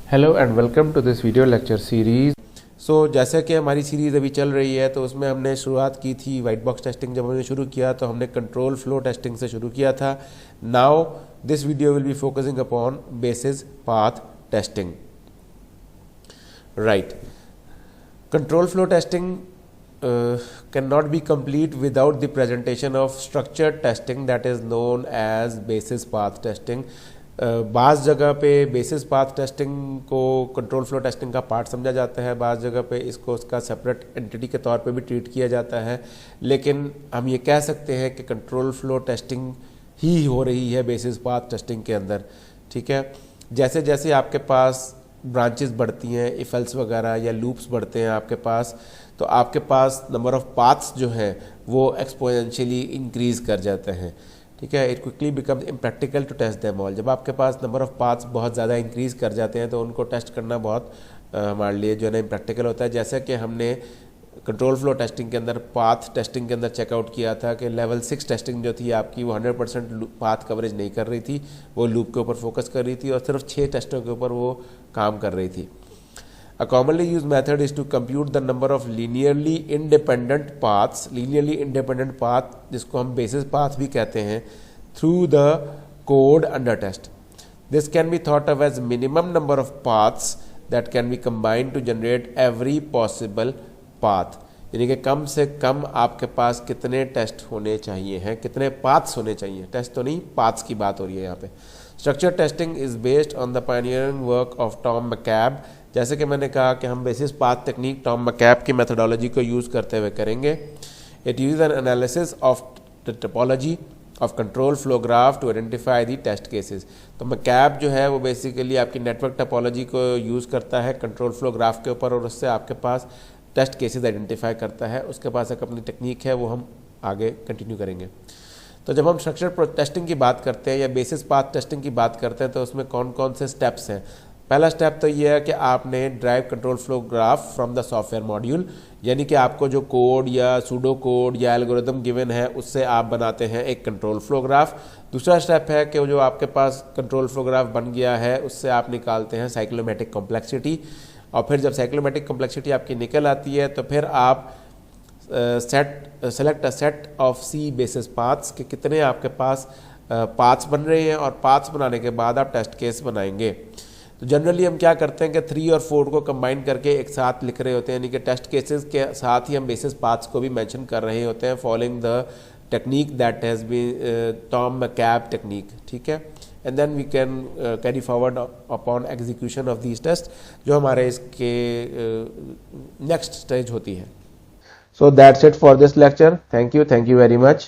Hello and welcome to this video lecture series. जैसे कि हमारी सीरीज़ अभी चल रही है तो उसमें हमने शुरुआत की थी वाइट बॉक्स टेस्टिंग। जब हमने शुरू किया तो हमने कंट्रोल फ्लो टेस्टिंग से शुरू किया था। Now this video will be focusing upon basis path testing. Right, control flow testing can not be complete without the presentation of structured testing that is known as basis path testing। बाज़ जगह पे basis path testing को control flow testing का part समझा जाता है, बाज़ जगह पे इसको उसका सेपरेट एंटिटी के तौर पे भी ट्रीट किया जाता है। लेकिन हम ये कह सकते हैं कि कंट्रोल फ्लो टेस्टिंग ही हो रही है बेसिस पाथ टेस्टिंग के अंदर। ठीक है, जैसे जैसे आपके पास ब्रांचेस बढ़ती हैं, इफ एल्स वगैरह या लूप्स बढ़ते हैं आपके पास, तो आपके पास नंबर ऑफ़ पाथ्स जो है वो एक्सपोनेंशियली इंक्रीज़ कर जाते हैं। ठीक है, it quickly becomes impractical to test them all. जब आपके पास नंबर ऑफ़ पाथ्स बहुत ज़्यादा इंक्रीज़ कर जाते हैं तो उनको टेस्ट करना बहुत हमारे लिए जो है ना इम्प्रैक्टिकल होता है। जैसे कि हमने कंट्रोल फ्लो टेस्टिंग के अंदर पाथ टेस्टिंग के अंदर चेकआउट किया था कि लेवल 6 टेस्टिंग जो थी आपकी वो 100% पाथ कवरेज नहीं कर रही थी, वो लूप के ऊपर फोकस कर रही थी और सिर्फ 6 टेस्टों के ऊपर वो काम कर रही थी। A commonly used method is to compute the number of linearly independent paths, जिसको हम basis path भी कहते हैं, through the code under test. This can be thought of as minimum number of paths that can be combined to generate every possible path। यानी कि कम से कम आपके पास कितने टेस्ट होने चाहिए हैं, कितने पाथ्स होने चाहिए, टेस्ट तो नहीं पाथ्स की बात हो रही है यहाँ पे। Structure testing is based on the pioneering work of Tom McCabe. जैसे कि मैंने कहा कि हम basis path technique Tom McCabe की मेथोडोलॉजी को यूज़ करते हुए करेंगे। It use an analysis of the topology of control flow graph to identify the test cases. तो मैकैब जो है वो बेसिकली आपकी नेटवर्क टोपोलॉजी को यूज़ करता है कंट्रोल फ्लो ग्राफ के ऊपर और उससे आपके पास टेस्ट केसेस आइडेंटिफाई करता है। उसके पास एक अपनी टेक्निक है, वो हम आगे कंटिन्यू करेंगे। तो जब हम स्ट्रक्चर टेस्टिंग की बात करते हैं या बेसिस पाथ टेस्टिंग की बात करते हैं तो उसमें कौन कौन से स्टेप्स हैं। पहला स्टेप तो ये है कि आपने drive control flow graph from the software module, यानी कि आपको जो कोड या सूडो कोड या एल्गोरिदम गिवन है उससे आप बनाते हैं एक कंट्रोल फ्लो ग्राफ। दूसरा स्टेप है कि जो आपके पास कंट्रोल फ्लो ग्राफ बन गया है उससे आप निकालते हैं साइक्लोमेटिक कॉम्प्लेक्सिटी, और फिर जब साइक्लोमेटिक कॉम्प्लेक्सिटी आपकी निकल आती है तो फिर आप select a set of C basis paths के कितने आपके पास पाथ्स बन रहे हैं, और पाथ्स बनाने के बाद आप टेस्ट केस बनाएंगे। तो जनरली हम क्या करते हैं कि 3 और 4 को कंबाइन करके एक साथ लिख रहे होते हैं, यानी कि टेस्ट केसेस के साथ ही हम बेसिस पाथ्स को भी मेंशन कर रहे होते हैं, following the technique that has been Tom McCabe technique. ठीक है, and then we can carry forward upon execution of these test, जो हमारे इसके नेक्स्ट स्टेज होती है। So that's it for this lecture. Thank you very much.